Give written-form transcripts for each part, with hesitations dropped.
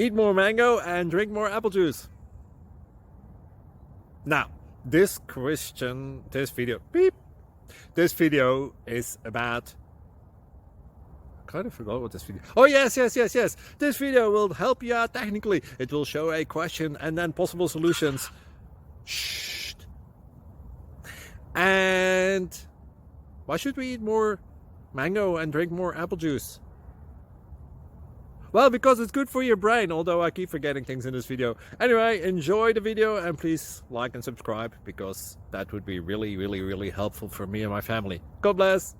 Eat more mango and drink more apple juice. Now, this video is about, I kind of forgot what this video. Oh yes. This video will help you out technically. It will show a question and then possible solutions. Shh. And why should we eat more mango and drink more apple juice? Well, because it's good for your brain, although I keep forgetting things in this video. Anyway, enjoy the video and please like and subscribe, because that would be really helpful for me and my family. God bless!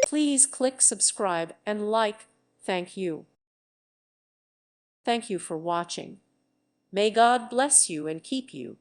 Please click subscribe and like. Thank you. Thank you for watching. May God bless you and keep you.